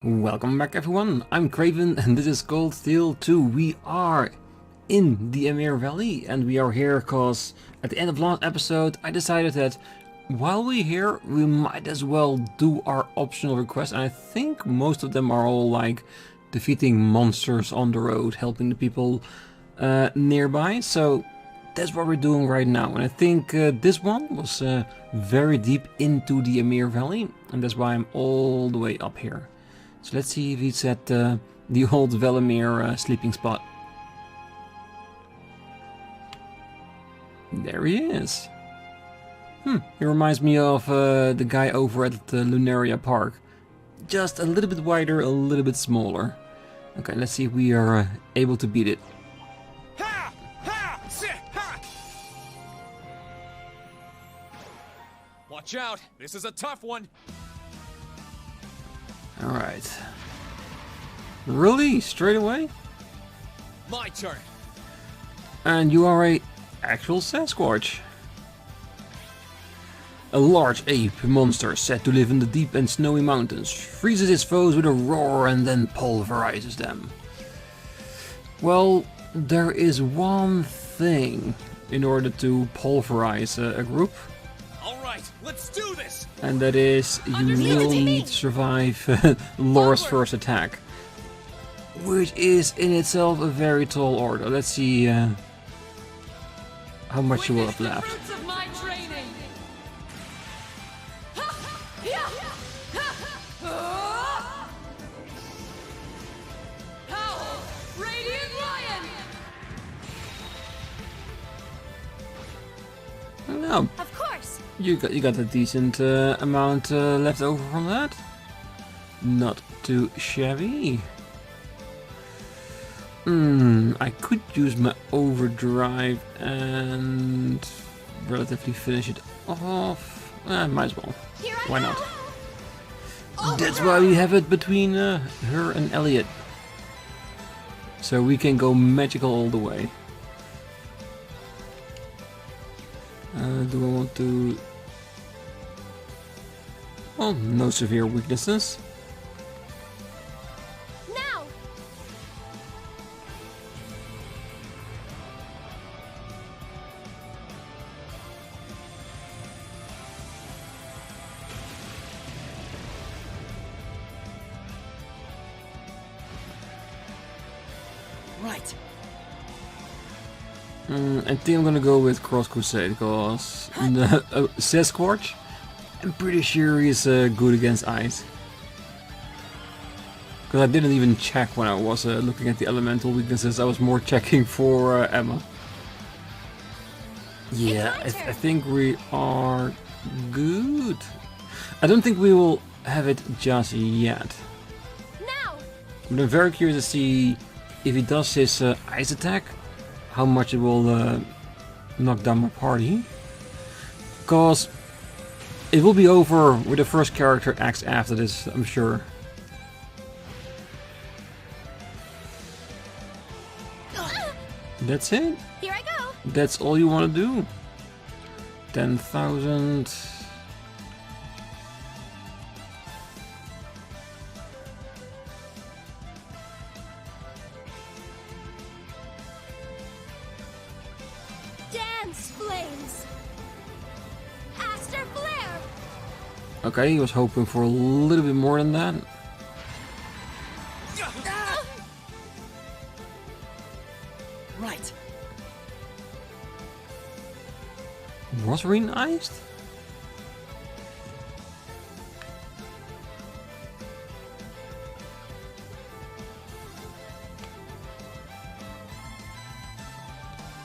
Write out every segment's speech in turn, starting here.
Welcome back everyone, I'm Craven and this is Cold Steel 2. We are in the Emir Valley and we are here because at the end of last episode I decided that while we're here we might as well do our optional requests, and I think most of them are all like defeating monsters on the road, helping the people nearby, so that's what we're doing right now. And I think this one was very deep into the Emir Valley and that's why I'm all the way up here. So let's see if he's at the old Valimar sleeping spot. There he is. He reminds me of the guy over at the Lunaria Park. Just a little bit wider, a little bit smaller. Okay, let's see if we are able to beat it. Watch out, this is a tough one. Alright. Really? Straight away? My turn. And you are a actual Sasquatch. A large ape monster said to live in the deep and snowy mountains, freezes its foes with a roar and then pulverizes them. Well, there is one thing in order to pulverize a group. Let's do this! And that is, you will need to survive Lor's first attack. Which is in itself a very tall order. Let's see how much you will have left. No. Of course. You got a decent amount left over from that. Not too shabby. I could use my overdrive and relatively finish it off. Might as well. Why not? That's why we have it between her and Elliot. So we can go magical all the way. Do I want to... Oh, no severe weaknesses. Now. Right. I think I'm gonna go with Cross Crusade because Sasquatch, I'm pretty sure he's good against ice. Because I didn't even check when I was looking at the elemental weaknesses, I was more checking for Emma. Yeah, I think we are good. I don't think we will have it just yet. Now. But I'm very curious to see if he does his ice attack, how much it will knock down my party. Because it will be over with the first character acts after this, I'm sure. That's it? Here I go. That's all you want to do? 10,000... Okay, he was hoping for a little bit more than that. Right. Was Rean iced?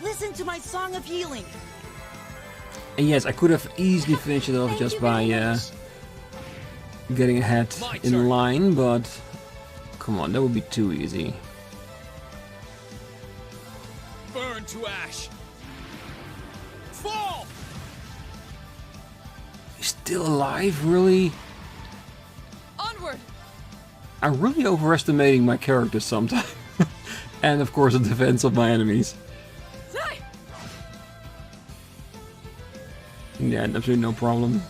Listen to my song of healing. And yes, I could have easily finished it off just by getting ahead in line, but come on, that would be too easy. Burn to ash. Fall. He's still alive, really? Onward. I'm really overestimating my characters sometimes. And of course the defense of my enemies. Yeah, absolutely no problem.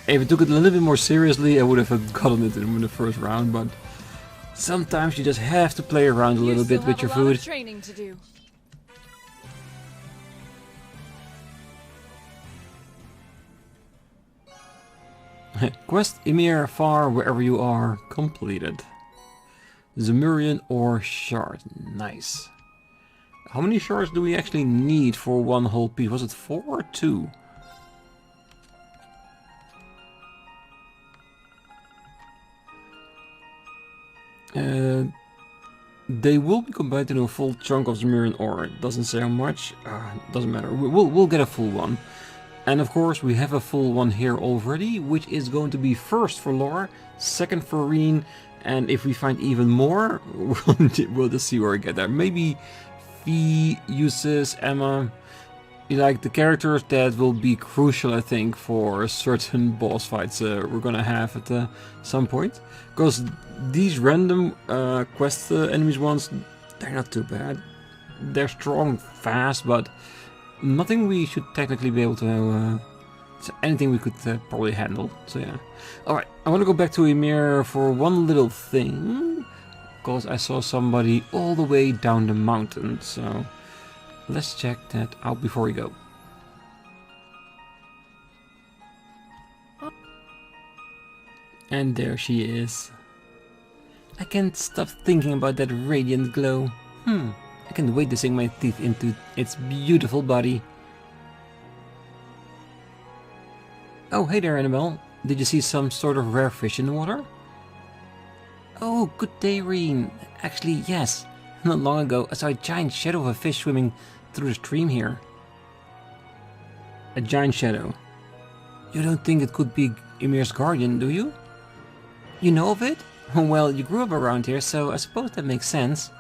If I took it a little bit more seriously, I would have gotten it in the first round, but sometimes you just have to play around a little bit with your food. Training to do. Quest Emir far wherever you are completed. Zemurian ore shard. Nice. How many shards do we actually need for one whole piece? Was it 4 or 2? They will be combined into a full chunk of Zemurian ore. It doesn't say how much. Doesn't matter. We'll get a full one. And of course we have a full one here already, which is going to be first for Laura, second for Rean, and if we find even more, we'll just see where we get there. Maybe Fee, Eustace, Emma, like the characters that will be crucial, I think, for certain boss fights we're gonna have at some point. Because these random quest enemies ones, they're not too bad. They're strong, fast, but nothing we should technically be able to... so anything we could probably handle. So yeah. Alright, I want to go back to Emir for one little thing. Because I saw somebody all the way down the mountain. So let's check that out before we go. And there she is. I can't stop thinking about that radiant glow. I can't wait to sink my teeth into its beautiful body. Oh, hey there, Annabelle. Did you see some sort of rare fish in the water? Oh, good day, Rean. Actually, yes. Not long ago, I saw a giant shadow of a fish swimming through the stream here. A giant shadow. You don't think it could be Ymir's guardian, do you? You know of it? Well, you grew up around here, so I suppose that makes sense.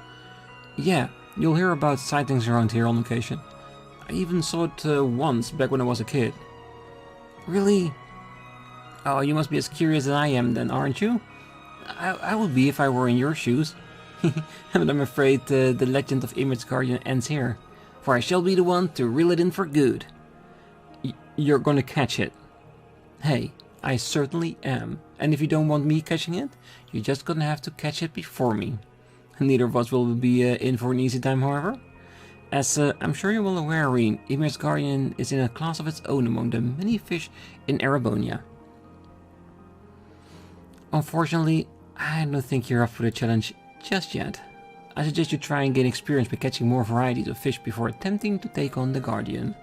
Yeah, you'll hear about sightings around here on occasion. I even saw it once, back when I was a kid. Really? Oh, you must be as curious as I am then, aren't you? I would be if I were in your shoes. But I'm afraid the legend of Ymir's guardian ends here. For I shall be the one to reel it in for good. You're gonna catch it. Hey, I certainly am. And if you don't want me catching it, you're just gonna have to catch it before me. Neither of us will be in for an easy time, however. As I'm sure you're well aware, Rean, Ymir's guardian is in a class of its own among the many fish in Erebonia. Unfortunately, I don't think you're up for the challenge just yet. I suggest you try and gain experience by catching more varieties of fish before attempting to take on the guardian.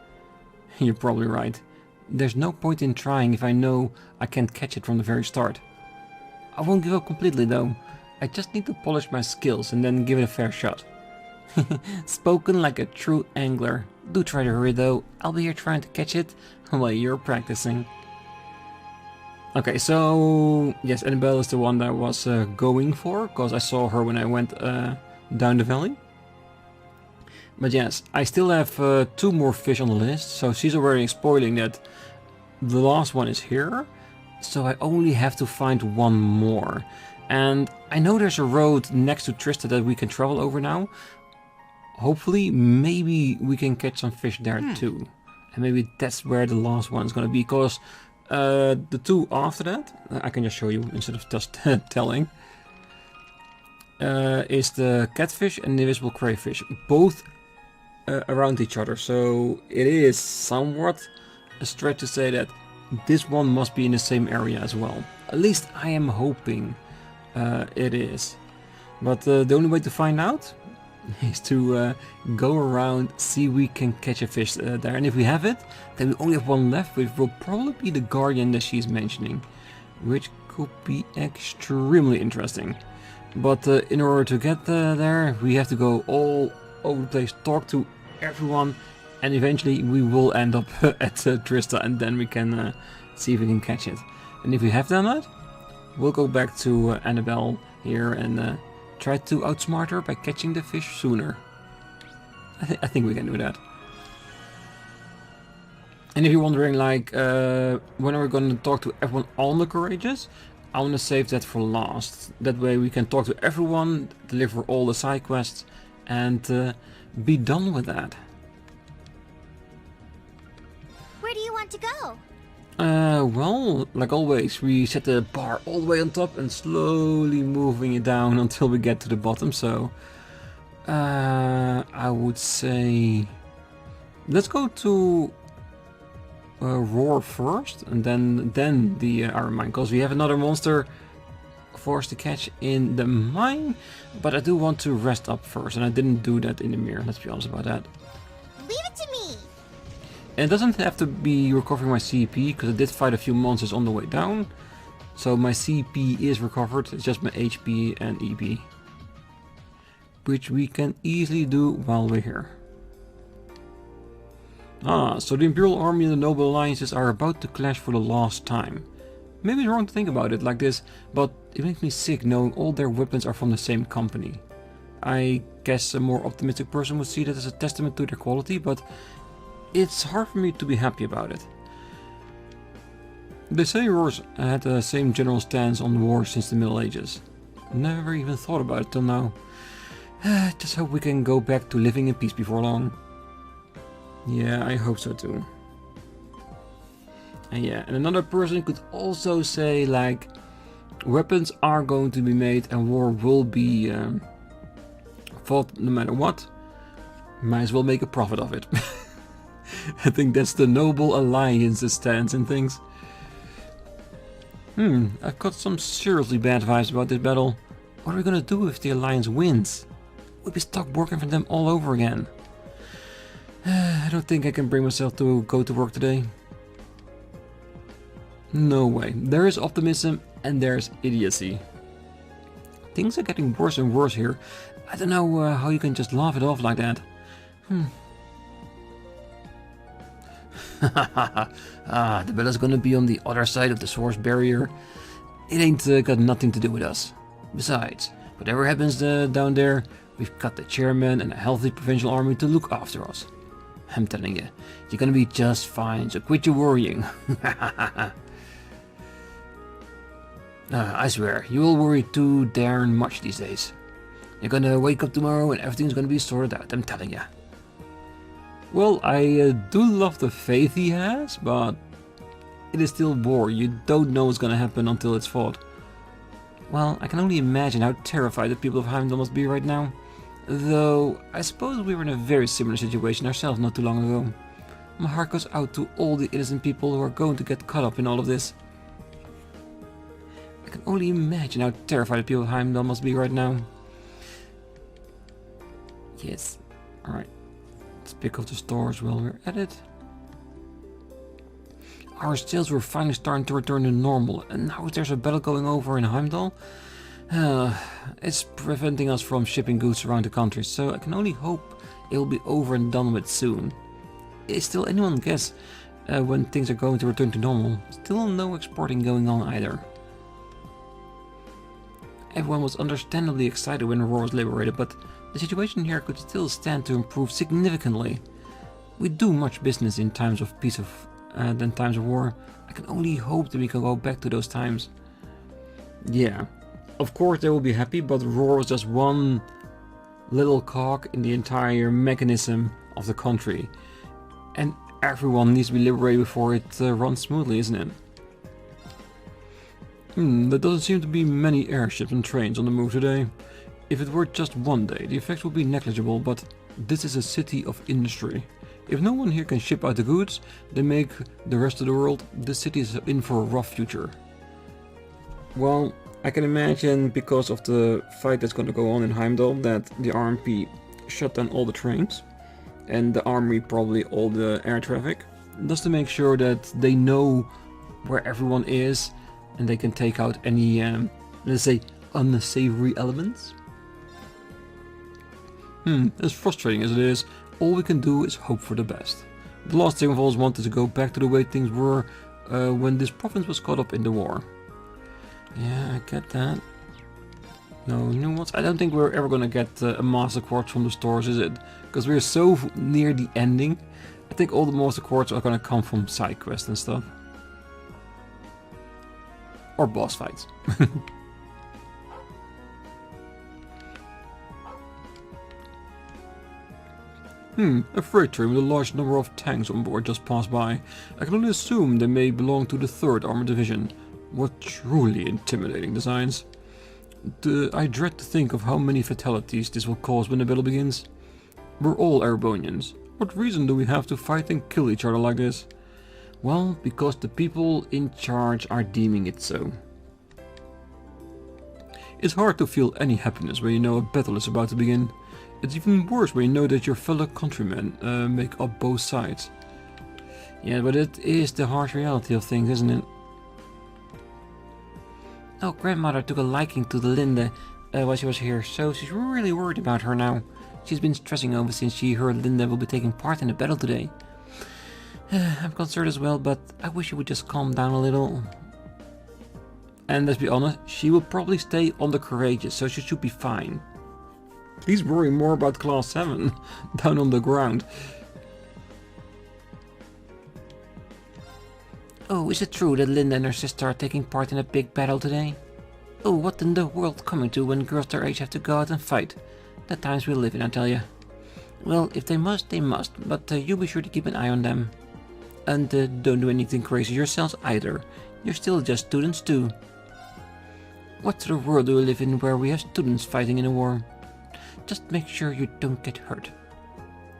You're probably right. There's no point in trying if I know I can't catch it from the very start. I won't give up completely though. I just need to polish my skills and then give it a fair shot. Spoken like a true angler. Do try to hurry though. I'll be here trying to catch it while you're practicing. Okay, so yes, Annabelle is the one that I was going for, because I saw her when I went down the valley. But yes, I still have 2 more fish on the list, so she's already spoiling that the last one is here. So I only have to find one more. And I know there's a road next to Trista that we can travel over now. Hopefully, maybe we can catch some fish there too. And maybe that's where the last one's gonna be, because the 2 after that, I can just show you instead of just telling, is the catfish and the invisible crayfish. Both around each other, so it is somewhat a stretch to say that this one must be in the same area as well. At least I am hoping it is. But the only way to find out is to go around, see if we can catch a fish there. And if we have it, then we only have one left, which will probably be the guardian that she's mentioning, which could be extremely interesting. But in order to get there, we have to go all over the place, talk to everyone, and eventually we will end up at Trista, and then we can see if we can catch it. And if we have done that, we'll go back to Annabelle here and try to outsmart her by catching the fish sooner. I think we can do that. And if you're wondering, like, when are we going to talk to everyone on the Courageous, I want to save that for last. That way we can talk to everyone, deliver all the side quests, and be done with that. Where do you want to go? Well, like always, we set the bar all the way on top and slowly moving it down until we get to the bottom, so... I would say... Let's go to... Roar first, and then the Iron Mine, because we have another monster for us to catch in the mine, but I do want to rest up first, and I didn't do that in the mirror, let's be honest about that. Leave it to me! And it doesn't have to be recovering my CP, because I did fight a few monsters on the way down, so my CP is recovered, it's just my HP and EP, which we can easily do while we're here. Ah, so the Imperial Army and the Noble Alliances are about to clash for the last time. Maybe it's wrong to think about it like this, but it makes me sick knowing all their weapons are from the same company. I guess a more optimistic person would see that as a testament to their quality, but it's hard for me to be happy about it. They say Roars had the same general stance on war since the Middle Ages. Never even thought about it till now. Just hope we can go back to living in peace before long. Yeah, I hope so too. And yeah, and another person could also say like, weapons are going to be made and war will be fought no matter what. Might as well make a profit of it. I think that's the Noble Alliance's stance and things. I've got some seriously bad vibes about this battle. What are we gonna do if the Alliance wins? We'll be stuck working for them all over again. I don't think I can bring myself to go to work today. No way. There is optimism and there's idiocy. Things are getting worse and worse here. I don't know how you can just laugh it off like that. The battle's gonna be on the other side of the source barrier. It ain't got nothing to do with us. Besides, whatever happens down there, we've got the chairman and a healthy provincial army to look after us. I'm telling you, you're gonna be just fine, so quit your worrying. I swear, you will worry too darn much these days. You're gonna wake up tomorrow and everything's gonna be sorted out, I'm telling you. Well, I do love the faith he has, but it is still war. You don't know what's gonna happen until it's fought. Well, I can only imagine how terrified the people of Heimdallr must be right now. Though, I suppose we were in a very similar situation ourselves not too long ago. My heart goes out to all the innocent people who are going to get caught up in all of this. I can only imagine how terrified the people of Heimdallr must be right now. Yes, alright. Let's pick up the stores while we're at it. Our sales were finally starting to return to normal, and now there's a battle going over in Heimdallr. It's preventing us from shipping goods around the country, so I can only hope it will be over and done with soon. Is still anyone guess when things are going to return to normal? Still no exporting going on either. Everyone was understandably excited when Aurora was liberated, but the situation here could still stand to improve significantly. We do much business in times of peace than times of war. I can only hope that we can go back to those times. Yeah, of course they will be happy, but Roar was just one little cog in the entire mechanism of the country. And everyone needs to be liberated before it runs smoothly, isn't it? There doesn't seem to be many airships and trains on the move today. If it were just one day, the effects would be negligible, but this is a city of industry. If no one here can ship out the goods they make the rest of the world, this city is in for a rough future. Well, I can imagine because of the fight that's going to go on in Heimdallr that the RMP shut down all the trains and the army probably all the air traffic, just to make sure that they know where everyone is and they can take out any, let's say, unsavory elements. As frustrating as it is, all we can do is hope for the best. The last thing of all is wanted to go back to the way things were when this province was caught up in the war. Yeah, I get that. No new ones. I don't think we're ever gonna get a master quartz from the stores, is it? Because we're so near the ending. I think all the master quartz are gonna come from side quests and stuff. Or boss fights. A freight train with a large number of tanks on board just passed by. I can only assume they may belong to the 3rd Armored Division. What truly intimidating designs. I dread to think of how many fatalities this will cause when the battle begins. We're all Erebonians. What reason do we have to fight and kill each other like this? Well, because the people in charge are deeming it so. It's hard to feel any happiness when you know a battle is about to begin. It's even worse when you know that your fellow countrymen make up both sides. Yeah, but it is the harsh reality of things, isn't it? Oh, grandmother took a liking to the Linda while she was here, so she's really worried about her now. She's been stressing over since she heard Linda will be taking part in the battle today. I'm concerned as well, but I wish you would just calm down a little. And let's be honest, she will probably stay on the courageous, so she should be fine. He's worrying more about class 7 down on the ground. Oh, is it true that Linda and her sister are taking part in a big battle today? Oh, what in the world coming to when girls their age have to go out and fight? The times we live in, I tell ya. Well, if they must, they must, but you be sure to keep an eye on them. And don't do anything crazy yourselves either. You're still just students too. What sort of world do we live in where we have students fighting in a war? Just make sure you don't get hurt.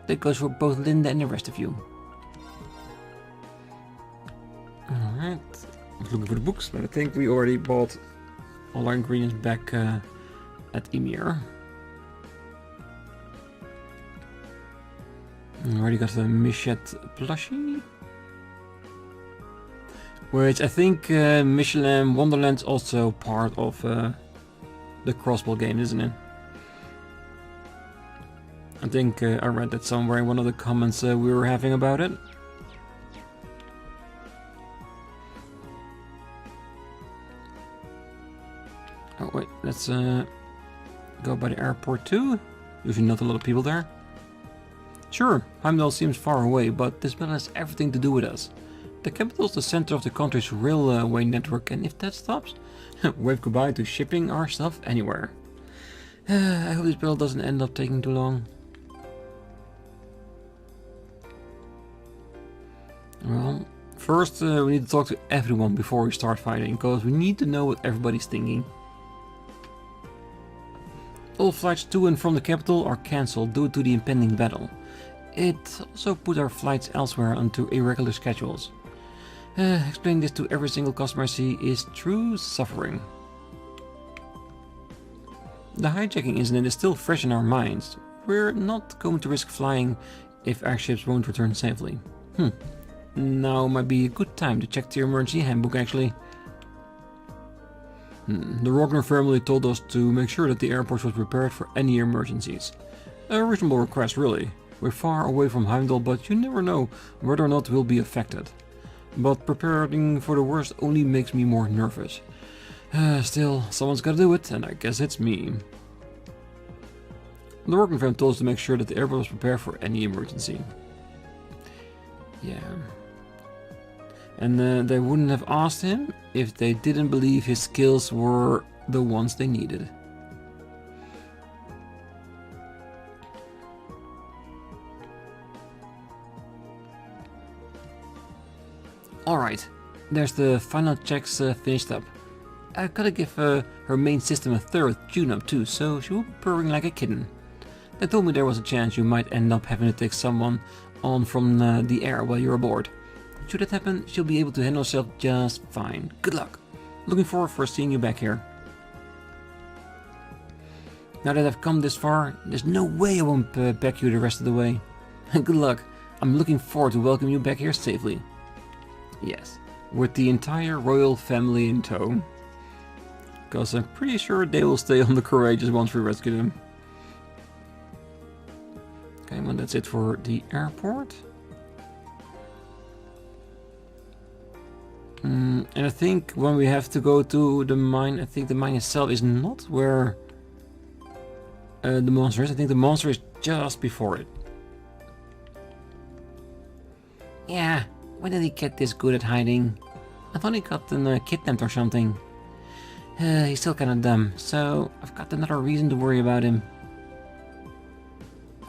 That goes for both Linda and the rest of you. Alright, I was looking for the books, but I think we already bought all our ingredients back at Ymir. I already got the Michette plushie. Which I think Michelin Wonderland's also part of the crossbow game, isn't it? I think I read that somewhere in one of the comments we were having about it. Oh wait, let's go by the airport too. Usually not a lot of people there. Sure, Heimdallr seems far away, but this battle has everything to do with us. The capital is the center of the country's railway network, and if that stops, wave goodbye to shipping our stuff anywhere. I hope this battle doesn't end up taking too long. Well, first we need to talk to everyone before we start fighting, because we need to know what everybody's thinking. All flights to and from the capital are cancelled due to the impending battle. It also put our flights elsewhere onto irregular schedules. Explaining this to every single customer I see is true suffering. The hijacking incident is still fresh in our minds. We're not going to risk flying if our ships won't return safely. Now might be a good time to check the emergency handbook actually. The Rogner family told us to make sure that the airport was prepared for any emergencies. A reasonable request really. We're far away from Heimdallr, but you never know whether or not we'll be affected. But preparing for the worst only makes me more nervous. Still, someone's gotta do it, and I guess it's me. The Rogner family told us to make sure that the airport was prepared for any emergency. Yeah. And they wouldn't have asked him if they didn't believe his skills were the ones they needed. Alright, there's the final checks finished up. I gotta give her main system a thorough tune-up too, so she will be purring like a kitten. They told me there was a chance you might end up having to take someone on from the air while you're aboard. Should that happen, she'll be able to handle herself just fine. Good luck. Looking forward for seeing you back here. Now that I've come this far, there's no way I won't back you the rest of the way. Good luck. I'm looking forward to welcoming you back here safely. Yes, with the entire royal family in tow. Because I'm pretty sure they will stay on the courageous once we rescue them. Okay, well that's it for the airport. And I think when we have to go to the mine, I think the mine itself is not where the monster is. I think the monster is just before it. Yeah, when did he get this good at hiding? I thought he got kidnapped or something. He's still kinda dumb, so I've got another reason to worry about him.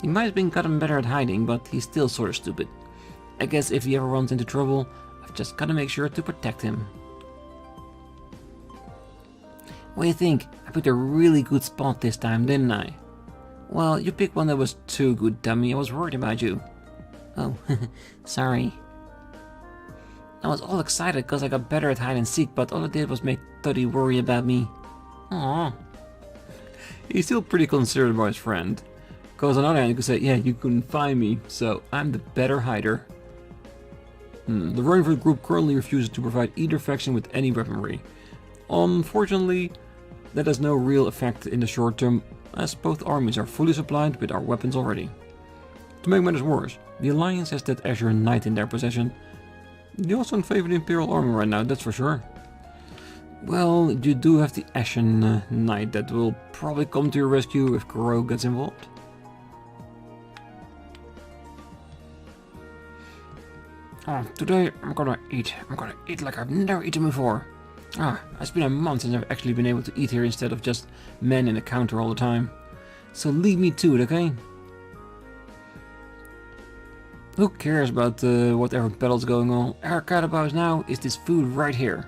He might have been gotten better at hiding, but he's still sort of stupid. I guess if he ever runs into trouble, I've just gotta make sure to protect him. What do you think? I picked a really good spot this time, didn't I? Well, you picked one that was too good, dummy. I was worried about you. Oh, sorry. I was all excited because I got better at hide and seek, but all I did was make Tuddy worry about me. Aww. He's still pretty concerned about his friend. Because on the other hand, you could say, yeah, you couldn't find me, so I'm the better hider. The Reinford group currently refuses to provide either faction with any weaponry. Unfortunately, that has no real effect in the short term, as both armies are fully supplied with our weapons already. To make matters worse, the Alliance has that Azure Knight in their possession. They also favor the Imperial Army right now, that's for sure. Well, you do have the Ashen Knight that will probably come to your rescue if Kuro gets involved. Oh, today I'm gonna eat like I've never eaten before. It's been a month since I've actually been able to eat here instead of just men in the counter all the time. So leave me to it, okay? Who cares about whatever battle's going on? Our care about now is this food right here.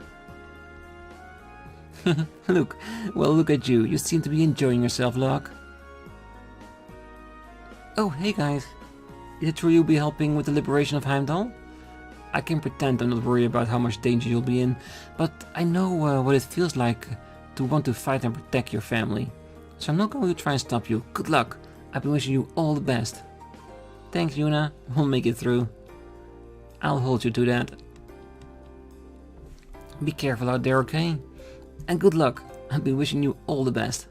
Look at you. You seem to be enjoying yourself, Locke. Oh, hey guys. Is it true you'll be helping with the liberation of Heimdallr? I can pretend I'm not worried about how much danger you'll be in, but I know what it feels like to want to fight and protect your family. So I'm not going to try and stop you. Good luck. I've been wishing you all the best. Thanks, Yuna. We'll make it through. I'll hold you to that. Be careful out there, okay? And good luck. I've been wishing you all the best.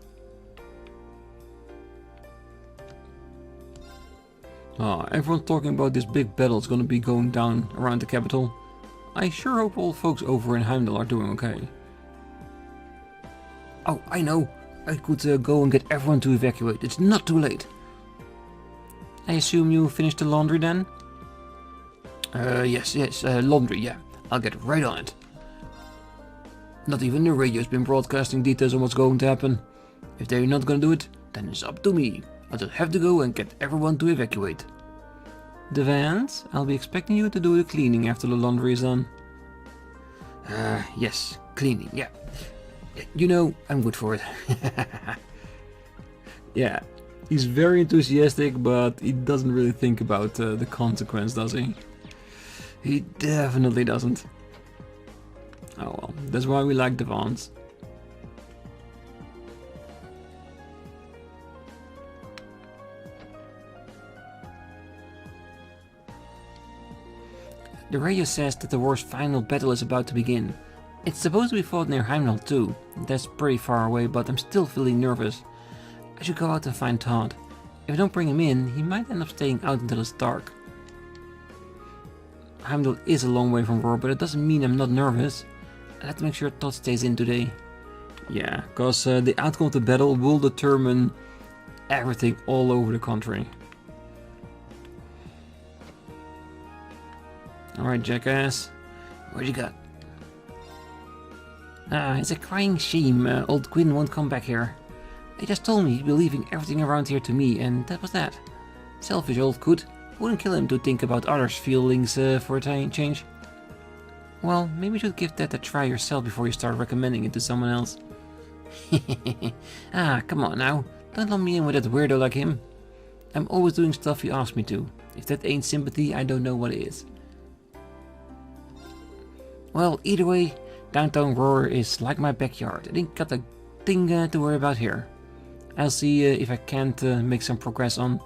Everyone's talking about this big battle that's gonna be going down around the capital. I sure hope all folks over in Heimdallr are doing okay. Oh, I know. I could go and get everyone to evacuate. It's not too late. I assume you finished the laundry then? Yes, laundry, yeah. I'll get right on it. Not even the radio's been broadcasting details on what's going to happen. If they're not gonna do it, then it's up to me. I'll just have to go and get everyone to evacuate. The Vans, I'll be expecting you to do the cleaning after the laundry is done. Yes, cleaning, yeah. You know, I'm good for it. Yeah, he's very enthusiastic, but he doesn't really think about the consequence, does he? He definitely doesn't. Oh well, that's why we like the Vans. The radio says that the war's final battle is about to begin. It's supposed to be fought near Heimdallr too. That's pretty far away, but I'm still feeling nervous. I should go out and find Todd. If I don't bring him in, he might end up staying out until it's dark. Heimdallr is a long way from Roar, but it doesn't mean I'm not nervous. I have to make sure Todd stays in today. Yeah, cause the outcome of the battle will determine everything all over the country. Alright, jackass. What you got? It's a crying shame old Gwyn won't come back here. He just told me he'd be leaving everything around here to me, and that was that. Selfish old coot. Wouldn't kill him to think about others' feelings for a change. Well, maybe you should give that a try yourself before you start recommending it to someone else. Come on now. Don't lump me in with that weirdo like him. I'm always doing stuff you ask me to. If that ain't sympathy, I don't know what is. Well, either way, downtown Roar is like my backyard. I ain't got a thing to worry about here. I'll see if I can't make some progress on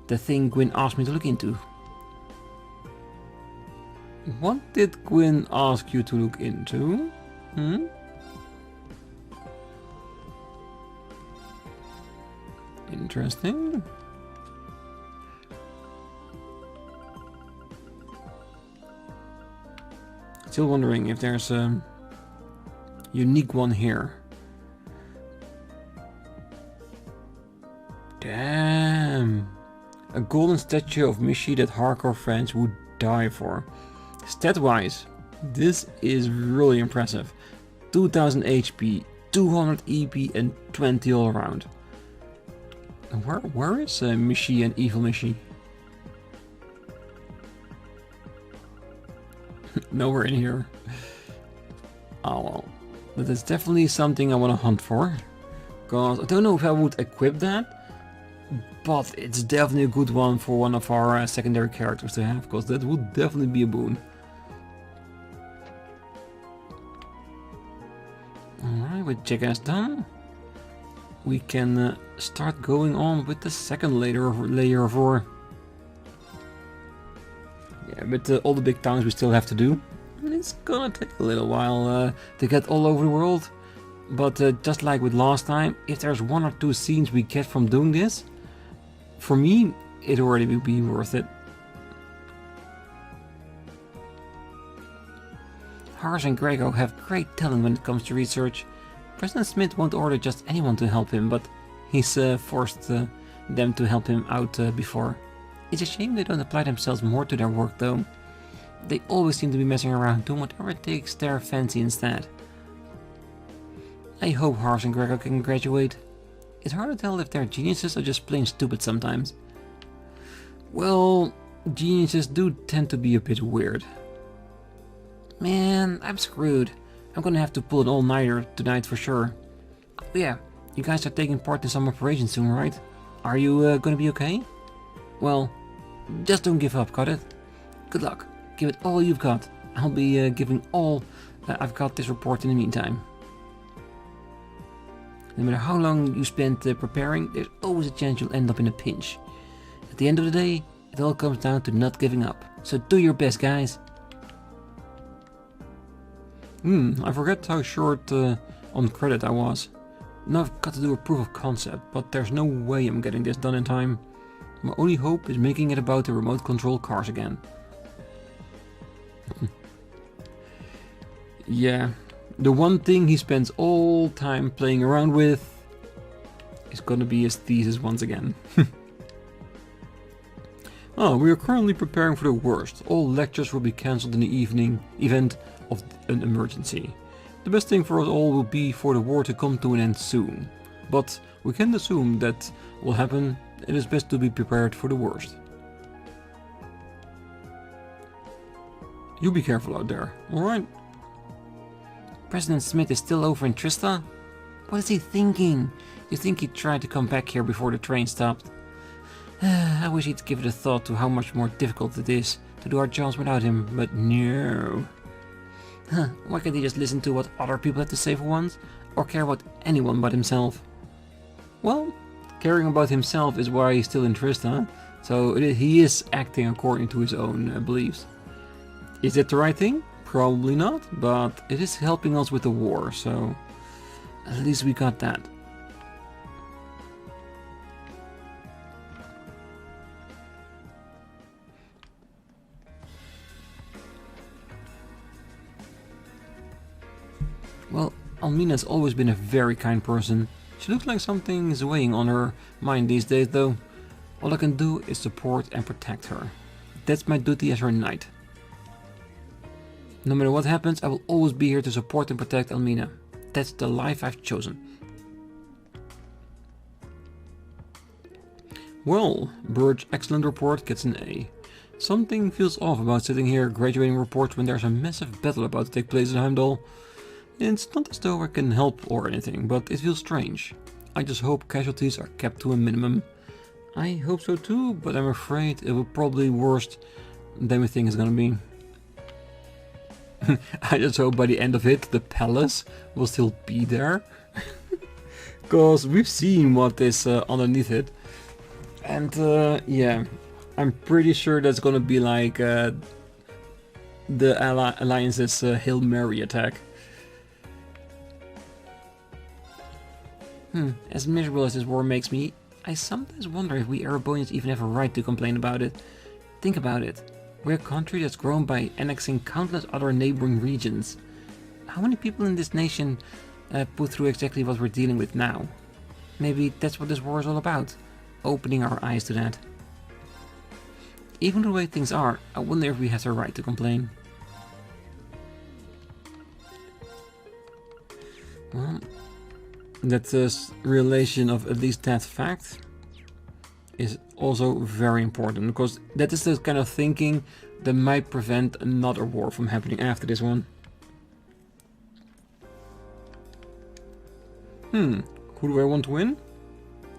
the thing Gwyn asked me to look into. What did Gwyn ask you to look into? Interesting. Still wondering if there's a unique one here. Damn! A golden statue of Mishi that hardcore fans would die for. Stat-wise, this is really impressive. 2000 HP, 200 EP and 20 all around. Where is Mishi and Evil Mishi? Nowhere in here. Oh well. That is definitely something I want to hunt for. Because I don't know if I would equip that. But it's definitely a good one for one of our secondary characters to have. Because that would definitely be a boon. Alright, with Jackass done. We can start going on with the second layer of ore. Yeah, with all the big towns we still have to do. And it's gonna take a little while to get all over the world. But just like with last time, if there's 1 or 2 scenes we get from doing this, for me, it already will be worth it. Harsh and Grego have great talent when it comes to research. President Smith won't order just anyone to help him, but he's forced them to help him out before. It's a shame they don't apply themselves more to their work though. They always seem to be messing around, doing whatever takes their fancy instead. I hope Harsh and Grego can graduate. It's hard to tell if they're geniuses or just plain stupid sometimes. Well, geniuses do tend to be a bit weird. Man, I'm screwed. I'm gonna have to pull an all-nighter tonight for sure. Oh yeah, you guys are taking part in some operation soon, right? Are you gonna be okay? Well, just don't give up, got it? Good luck. Give it all you've got. I'll be giving all I've got this report in the meantime. No matter how long you spend preparing, there's always a chance you'll end up in a pinch. At the end of the day, it all comes down to not giving up. So do your best, guys. I forget how short on credit I was. Now I've got to do a proof of concept, but there's no way I'm getting this done in time. My only hope is making it about the remote control cars again. Yeah, the one thing he spends all time playing around with is gonna be his thesis once again. Oh, we are currently preparing for the worst. All lectures will be cancelled in the event of an emergency. The best thing for us all will be for the war to come to an end soon. But we can't assume that will happen. It is best to be prepared for the worst. You be careful out there, alright? President Smith is still over in Trista? What is he thinking? You think he tried to come back here before the train stopped? I wish he'd give it a thought to how much more difficult it is to do our jobs without him, but no. Why can't he just listen to what other people have to say for once? Or care about anyone but himself? Well, caring about himself is why he's still in Trista, so he is acting according to his own beliefs. Is it the right thing? Probably not, but it is helping us with the war, so at least we got that. Well, Almina's always been a very kind person. She looks like something is weighing on her mind these days though. All I can do is support and protect her. That's my duty as her knight. No matter what happens, I will always be here to support and protect Almina. That's the life I've chosen. Well, Bird's excellent report gets an A. Something feels off about sitting here graduating reports when there's a massive battle about to take place in Heimdallr. It's not as though I can help or anything, but it feels strange. I just hope casualties are kept to a minimum. I hope so too, but I'm afraid it will probably be worse than we think it's gonna be. I just hope by the end of it, the palace will still be there. Because we've seen what is underneath it. And yeah, I'm pretty sure that's gonna be like the Alliance's Hail Mary attack. As miserable as this war makes me, I sometimes wonder if we Erebonians even have a right to complain about it. Think about it. We're a country that's grown by annexing countless other neighboring regions. How many people in this nation put through exactly what we're dealing with now? Maybe that's what this war is all about. Opening our eyes to that. Even the way things are, I wonder if we have the right to complain. Well, that's a relation of at least that fact. is also very important, because that is the kind of thinking that might prevent another war from happening after this one. Who do I want to win?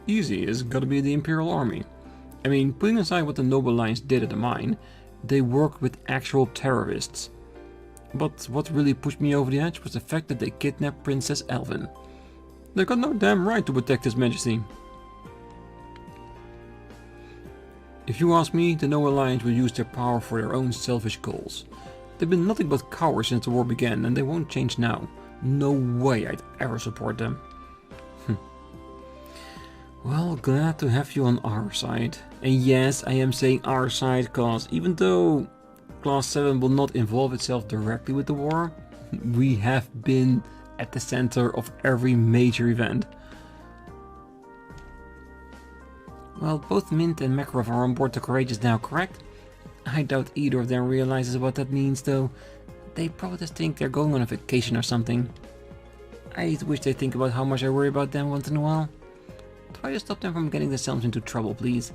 Easy, it's gotta be the Imperial Army. I mean, putting aside what the Noble Alliance did at the mine, they worked with actual terrorists. But what really pushed me over the edge was the fact that they kidnapped Princess Elvin. They got no damn right to protect His Majesty. If you ask me, the Noble Alliance will use their power for their own selfish goals. They've been nothing but cowards since the war began, and they won't change now. No way I'd ever support them. Well, glad to have you on our side. And yes, I am saying our side, cause even though Class 7 will not involve itself directly with the war, we have been at the center of every major event. Well, both Mint and Makarov are on board the Courageous now, correct? I doubt either of them realizes what that means, though. They probably just think they're going on a vacation or something. I wish they think about how much I worry about them once in a while. Try to stop them from getting themselves into trouble, please.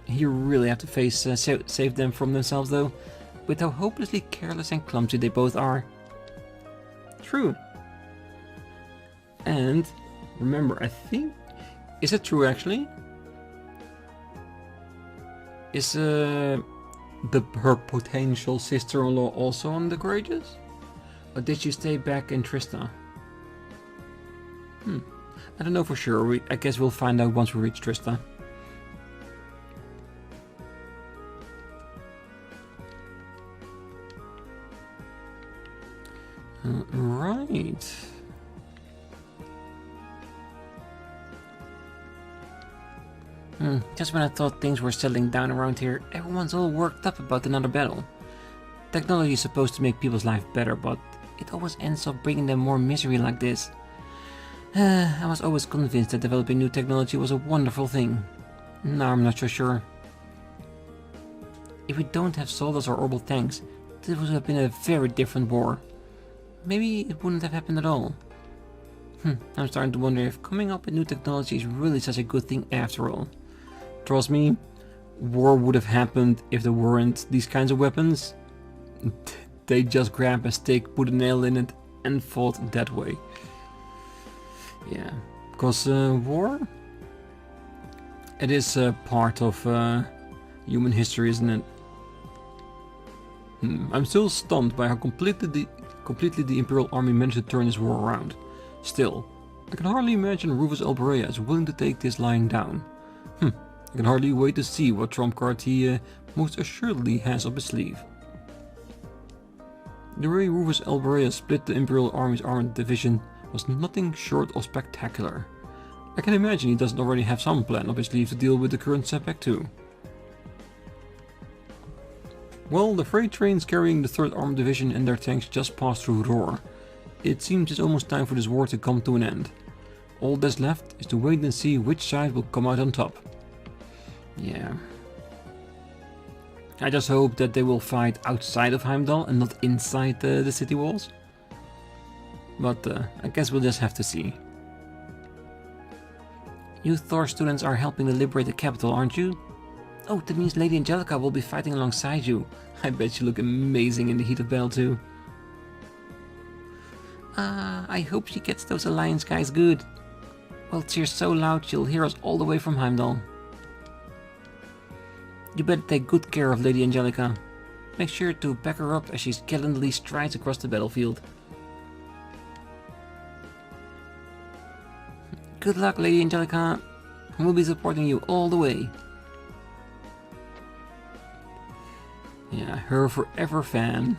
You really have to save them from themselves, though, with how hopelessly careless and clumsy they both are. True. And, remember, I think... Is it true, actually? Is her potential sister-in-law also on the Courageous? Or did she stay back in Trista? I don't know for sure. I guess we'll find out once we reach Trista. Right. Just when I thought things were settling down around here, everyone's all worked up about another battle. Technology is supposed to make people's life better, but it always ends up bringing them more misery like this. I was always convinced that developing new technology was a wonderful thing. Now I'm not so sure. If we don't have soldiers or orbital tanks, this would have been a very different war. Maybe it wouldn't have happened at all. I'm starting to wonder if coming up with new technology is really such a good thing after all. Trust me, war would have happened if there weren't these kinds of weapons. They just grab a stick, put a nail in it, and fought that way. Yeah, because war, it is part of human history, isn't it? I'm still stunned by how completely the Imperial Army managed to turn this war around. Still, I can hardly imagine Rufus Elberea is willing to take this lying down. I can hardly wait to see what trump card he most assuredly has up his sleeve. The way Rufus Elberea split the Imperial Army's armored division was nothing short of spectacular. I can imagine he doesn't already have some plan up his sleeve to deal with the current setback too. Well, the freight trains carrying the 3rd Armored Division and their tanks just passed through Roar. It seems it's almost time for this war to come to an end. All that's left is to wait and see which side will come out on top. Yeah. I just hope that they will fight outside of Heimdallr and not inside the city walls. But I guess we'll just have to see. You Thor students are helping to liberate the capital, aren't you? Oh, that means Lady Angelica will be fighting alongside you. I bet you look amazing in the heat of battle too. I hope she gets those Alliance guys good. We'll cheer so loud she'll hear us all the way from Heimdallr. You better take good care of Lady Angelica. Make sure to back her up as she gallantly strides across the battlefield. Good luck, Lady Angelica. We'll be supporting you all the way. Yeah, her forever fan.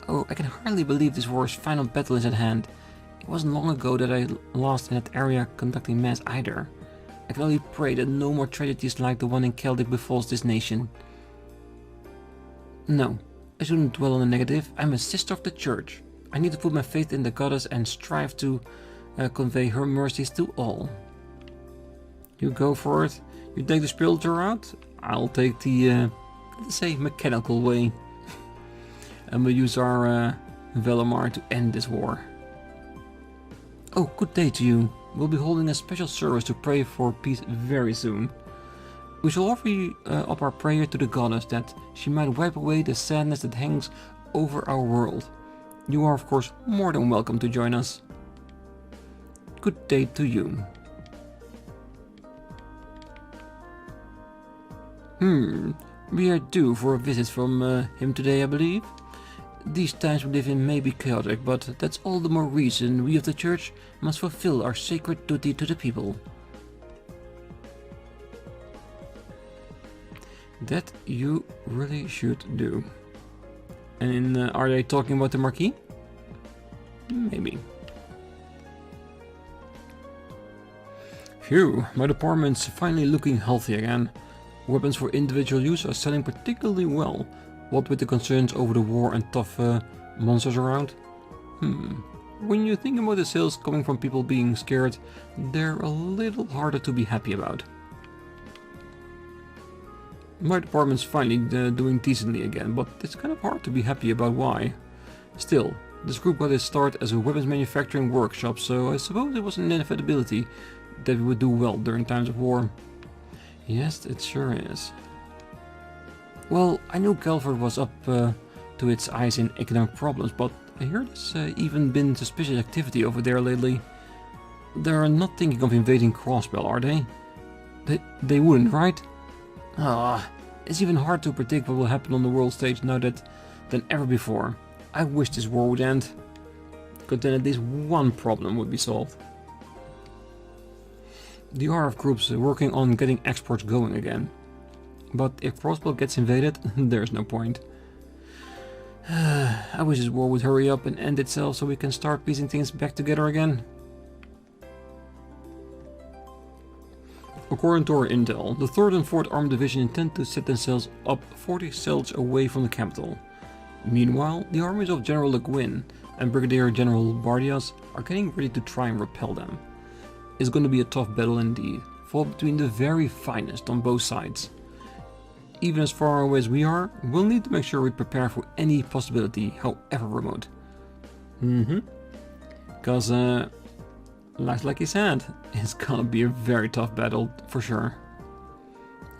Oh, I can hardly believe this war's final battle is at hand. It wasn't long ago that I lost in that area conducting mass either. I can only pray that no more tragedies like the one in Celtic befalls this nation. No, I shouldn't dwell on the negative. I'm a sister of the church. I need to put my faith in the goddess and strive to convey her mercies to all. You go for it. You take the spiritual route. I'll take the, let's say, mechanical way. And we'll use our Valimar to end this war. Oh, good day to you. We'll be holding a special service to pray for peace very soon. We shall offer up our prayer to the goddess that she might wipe away the sadness that hangs over our world. You are of course more than welcome to join us. Good day to you. We are due for a visit from him today, I believe. These times we live in may be chaotic, but that's all the more reason we of the church must fulfill our sacred duty to the people. That you really should do. And are they talking about the Marquis? Maybe. Phew, my department's finally looking healthy again. Weapons for individual use are selling particularly well, what with the concerns over the war and tough monsters around. When you think about the sales coming from people being scared, they're a little harder to be happy about. My department's finally doing decently again, but it's kind of hard to be happy about why. Still, this group got its start as a weapons manufacturing workshop, so I suppose it was an inevitability that we would do well during times of war. Yes, it sure is. Well, I knew Calvert was up to its eyes in economic problems, but I hear there's even been suspicious activity over there lately. They're not thinking of invading Crossbell, are they? They wouldn't, right? It's even hard to predict what will happen on the world stage now than ever before. I wish this war would end, because then at least one problem would be solved. The RF group's working on getting exports going again. But if Crossbell gets invaded, there's no point. I wish this war would hurry up and end itself so we can start piecing things back together again. According to our intel, the 3rd and 4th Armed Division intend to set themselves up 40 cells away from the capital. Meanwhile, the armies of General Le Guin and Brigadier General Bardias are getting ready to try and repel them. It's going to be a tough battle indeed, fought between the very finest on both sides. Even as far away as we are, we'll need to make sure we prepare for any possibility, however remote. Because, like he said, it's gonna be a very tough battle, for sure.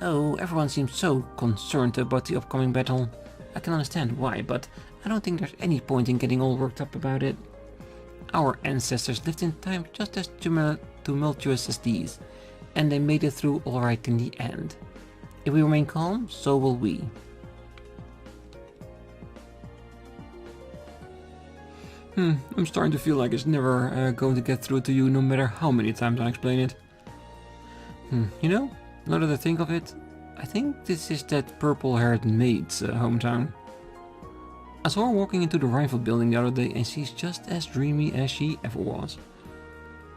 Oh, everyone seems so concerned about the upcoming battle. I can understand why, but I don't think there's any point in getting all worked up about it. Our ancestors lived in times just as tumultuous as these, and they made it through alright in the end. If we remain calm, so will we. I'm starting to feel like it's never going to get through to you no matter how many times I explain it. You know, now that I think of it, I think this is that purple-haired maid's hometown. I saw her walking into the rifle building the other day and she's just as dreamy as she ever was.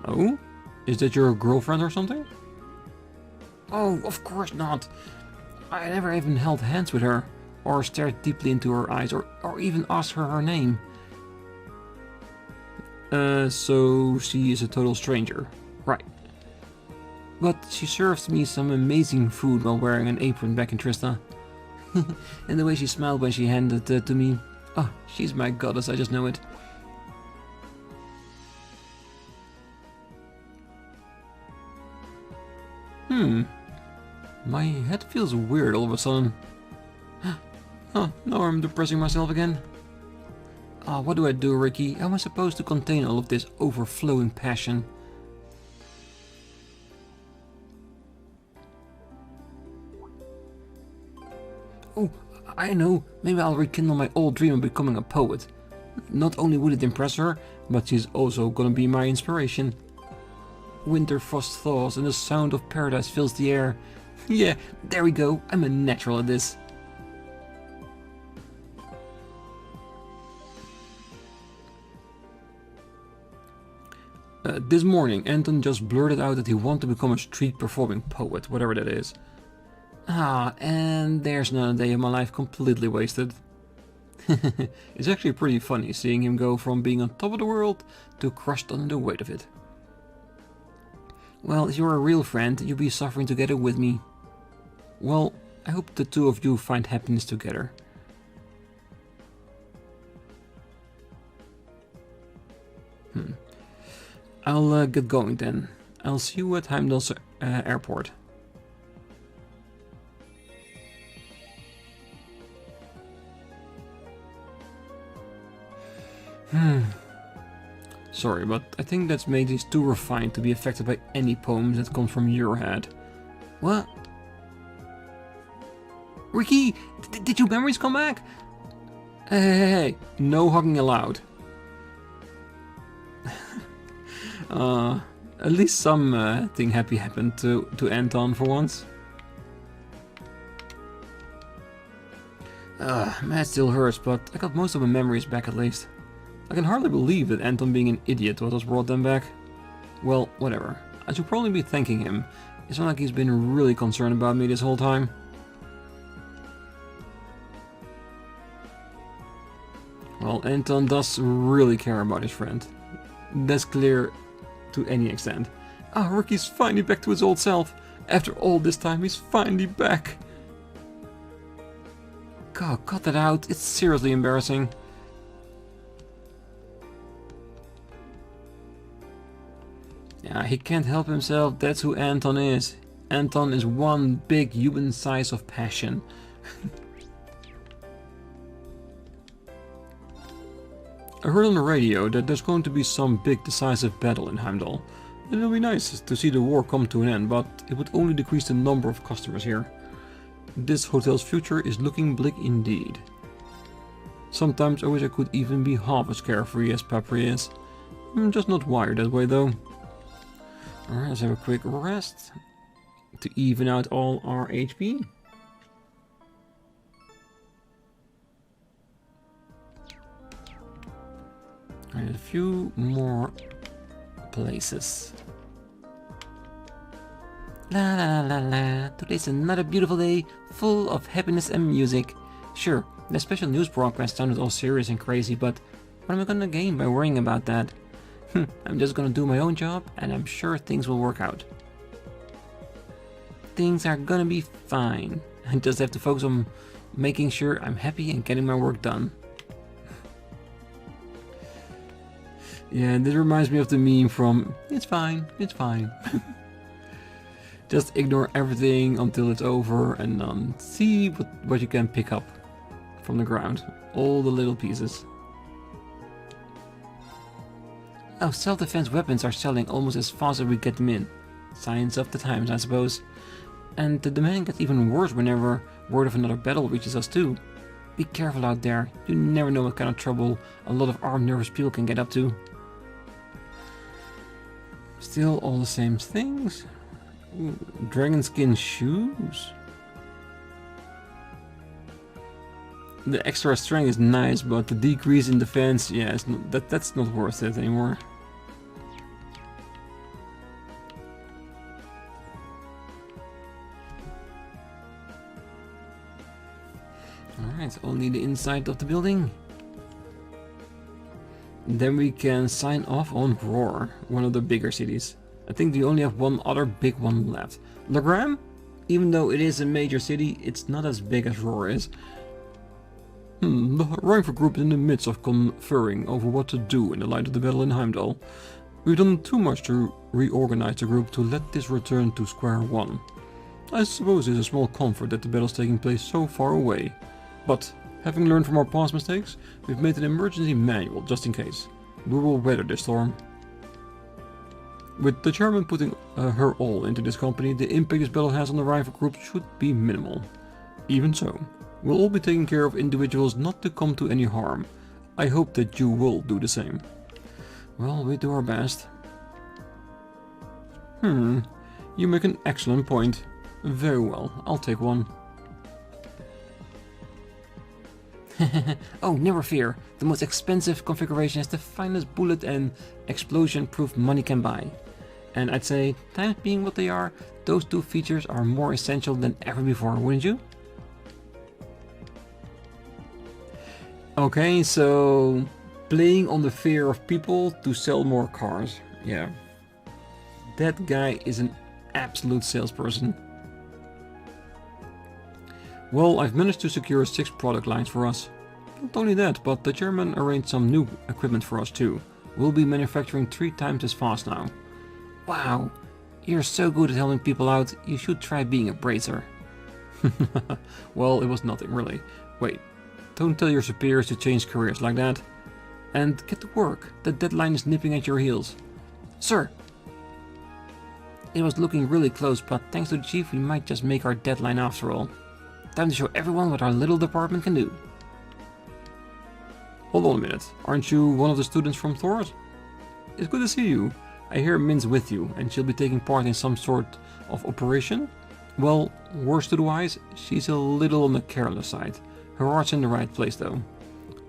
Oh? Is that your girlfriend or something? Oh, of course not. I never even held hands with her, or stared deeply into her eyes, or even asked her her name. So she is a total stranger. Right. But she served me some amazing food while wearing an apron back in Trista. And the way she smiled when she handed it to me. Oh, she's my goddess, I just know it. My head feels weird all of a sudden. Oh, now I'm depressing myself again. What do I do, Ricky? How am I supposed to contain all of this overflowing passion? Oh, I know. Maybe I'll rekindle my old dream of becoming a poet. Not only would it impress her, but she's also gonna be my inspiration. Winter frost thaws and the sound of paradise fills the air. Yeah, there we go. I'm a natural at this. This morning, Anton just blurted out that he wanted to become a street-performing poet, whatever that is. And there's another day of my life completely wasted. It's actually pretty funny seeing him go from being on top of the world to crushed under the weight of it. Well, if you're a real friend, you'll be suffering together with me. Well, I hope the two of you find happiness together. I'll get going then. I'll see you at Heimdallr's airport. Sorry, but I think that's made these too refined to be affected by any poems that come from your head. What? Ricky, did your memories come back? Hey, no hugging allowed. At least something happy happened to Anton for once. Man, it still hurts, but I got most of my memories back at least. I can hardly believe that Anton being an idiot was what brought them back. Well, whatever. I should probably be thanking him. It's not like he's been really concerned about me this whole time. Well, Anton does really care about his friend. That's clear to any extent. Ah, Ricky's finally back to his old self. After all this time, he's finally back. God, cut that out. It's seriously embarrassing. Yeah, he can't help himself. That's who Anton is. Anton is one big human size of passion. I heard on the radio that there's going to be some big decisive battle in Heimdallr. It'll be nice to see the war come to an end, but it would only decrease the number of customers here. This hotel's future is looking bleak indeed. Sometimes I wish I could even be half as carefree as Papri is. I'm just not wired that way though. Alright, let's have a quick rest to even out all our HP. Alright, a few more places. La la la la la, today's another beautiful day, full of happiness and music. Sure, the special news broadcast sounded all serious and crazy, but what am I gonna gain by worrying about that? I'm just gonna do my own job, and I'm sure things will work out. Things are gonna be fine. I just have to focus on making sure I'm happy and getting my work done. Yeah, this reminds me of the meme from, it's fine, it's fine. Just ignore everything until it's over and see what you can pick up from the ground. All the little pieces. Oh, self-defense weapons are selling almost as fast as we get them in. Signs of the times, I suppose. And the demand gets even worse whenever word of another battle reaches us too. Be careful out there. You never know what kind of trouble a lot of armed nervous people can get up to. Still all the same things. Ooh, dragon skin shoes. The extra strength is nice, but the decrease in defense, yeah, that's not worth it anymore. Alright, only the inside of the building. Then we can sign off on Roar, one of the bigger cities. I think we only have one other big one left. Legram? Even though it is a major city, it's not as big as Roar is. The rival group is in the midst of conferring over what to do in the light of the battle in Heimdallr. We've done too much to reorganize the group to let this return to square one. I suppose it's a small comfort that the battle's taking place so far away. But, having learned from our past mistakes, we've made an emergency manual just in case. We will weather this storm. With the chairman putting her all into this company, the impact this battle has on the rival group should be minimal. Even so, we'll all be taking care of individuals not to come to any harm. I hope that you will do the same. Well, we do our best. You make an excellent point. Very well, I'll take one. Oh, never fear. The most expensive configuration is the finest bullet and explosion-proof money can buy. And I'd say, times being what they are, those two features are more essential than ever before, wouldn't you? Okay, so playing on the fear of people to sell more cars. Yeah. That guy is an absolute salesperson. Well, I've managed to secure 6 product lines for us. Not only that, but the chairman arranged some new equipment for us too. we'll be manufacturing 3 times as fast now. Wow, you're so good at helping people out, you should try being a bracer. Well, it was nothing really. Wait, don't tell your superiors to change careers like that. And get to work, the deadline is nipping at your heels. Sir! It was looking really close, but thanks to the chief we might just make our deadline after all. Time to show everyone what our little department can do. Hold on a minute, aren't you one of the students from Thor's? It's good to see you. I hear Min's with you, and she'll be taking part in some sort of operation? Well, worst to the wise, she's a little on the careless side. Her heart's in the right place though.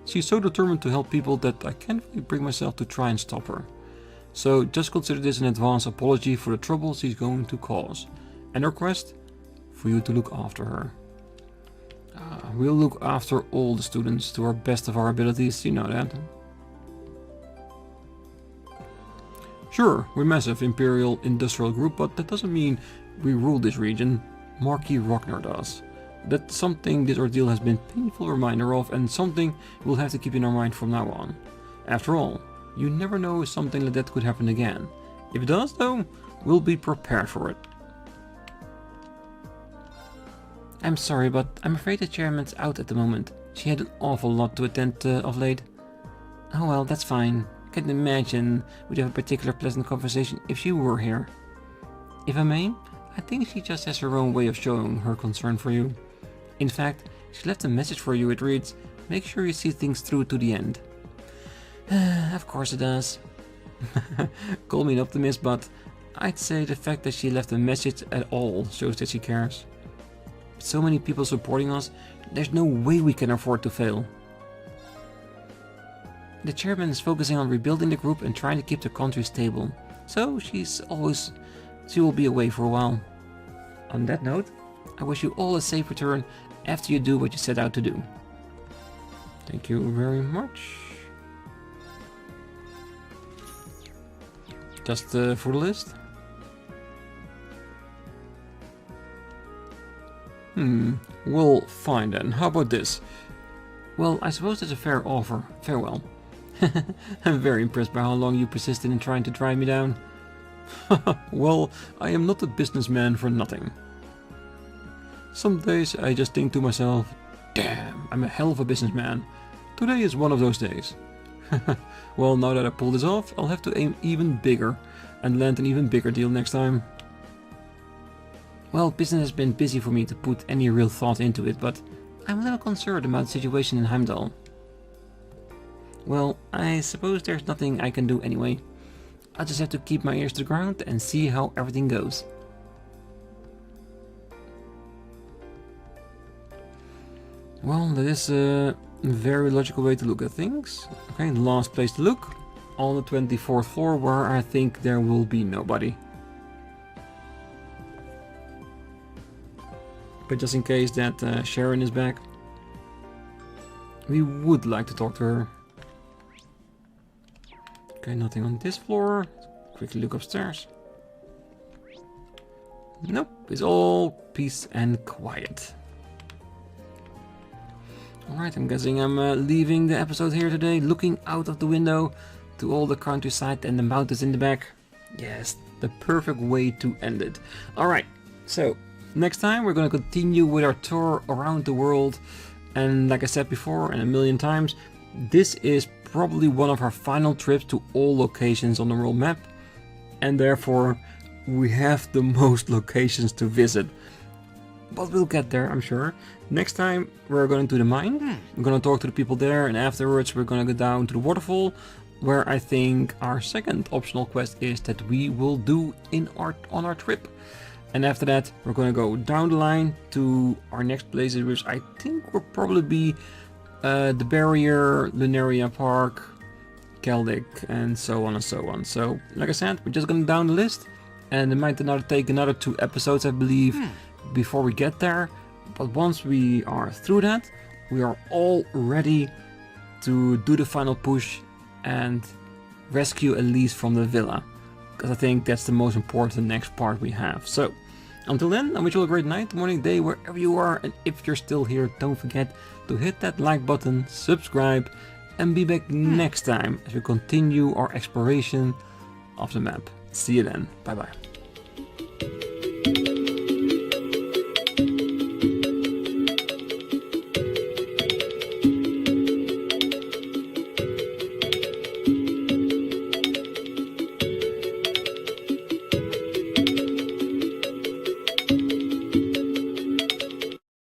She's so determined to help people that I can't really bring myself to try and stop her. So just consider this an advance apology for the trouble she's going to cause. And a request for you to look after her. We'll look after all the students to our best of our abilities, you know that. Sure, we're massive Imperial Industrial Group, but that doesn't mean we rule this region. Marquis Ragnar does. That's something this ordeal has been a painful reminder of, and something we'll have to keep in our mind from now on. After all, you never know if something like that could happen again. If it does though, we'll be prepared for it. I'm sorry, but I'm afraid the chairman's out at the moment. She had an awful lot to attend of late. Oh well, that's fine. Can't imagine we'd have a particular pleasant conversation if she were here. If I may, I think she just has her own way of showing her concern for you. In fact, she left a message for you. It reads, "Make sure you see things through to the end." Of course it does. Call me an optimist, but I'd say the fact that she left a message at all shows that she cares. With so many people supporting us, there's no way we can afford to fail. The chairman is focusing on rebuilding the group and trying to keep the country stable, so she will be away for a while. On that note, I wish you all a safe return after you do what you set out to do. Thank you very much. Just for the list. Well, fine then. How about this? Well, I suppose that's a fair offer. Farewell. I'm very impressed by how long you persisted in trying to drive me down. Well, I am not a businessman for nothing. Some days I just think to myself, damn, I'm a hell of a businessman. Today is one of those days. Well, now that I pulled this off, I'll have to aim even bigger and land an even bigger deal next time. Well, business has been busy for me to put any real thought into it, but I'm a little concerned about the situation in Heimdallr. Well, I suppose there's nothing I can do anyway. I'll just have to keep my ears to the ground and see how everything goes. Well, that is a very logical way to look at things. Okay, last place to look. On the 24th floor, where I think there will be nobody. But just in case that Sharon is back, we would like to talk to her. Okay, nothing on this floor. Quickly look upstairs. Nope, it's all peace and quiet. Alright, I'm guessing I'm leaving the episode here today, looking out of the window to all the countryside and the mountains in the back. Yes, the perfect way to end it. Alright, so next time we're going to continue with our tour around the world. And like I said before and a million times, this is probably one of our final trips to all locations on the world map. And therefore, we have the most locations to visit. But we'll get there, I'm sure. Next time, we're going to the mine. We're going to talk to the people there. And afterwards, we're going to go down to the waterfall, where I think our second optional quest is that we will do on our trip. And after that, we're going to go down the line to our next places, which I think will probably be the Barrier, Lunaria Park, Celtic, and so on and so on. So, like I said, we're just going down the list, and it might take another 2 episodes, I believe, before we get there. But once we are through that, we are all ready to do the final push and rescue Elise from the villa, because I think that's the most important next part we have. So, until then, I wish you all a great night, morning, day, wherever you are, and if you're still here, don't forget to hit that like button, subscribe, and be back next time as we continue our exploration of the map. See you then. Bye bye.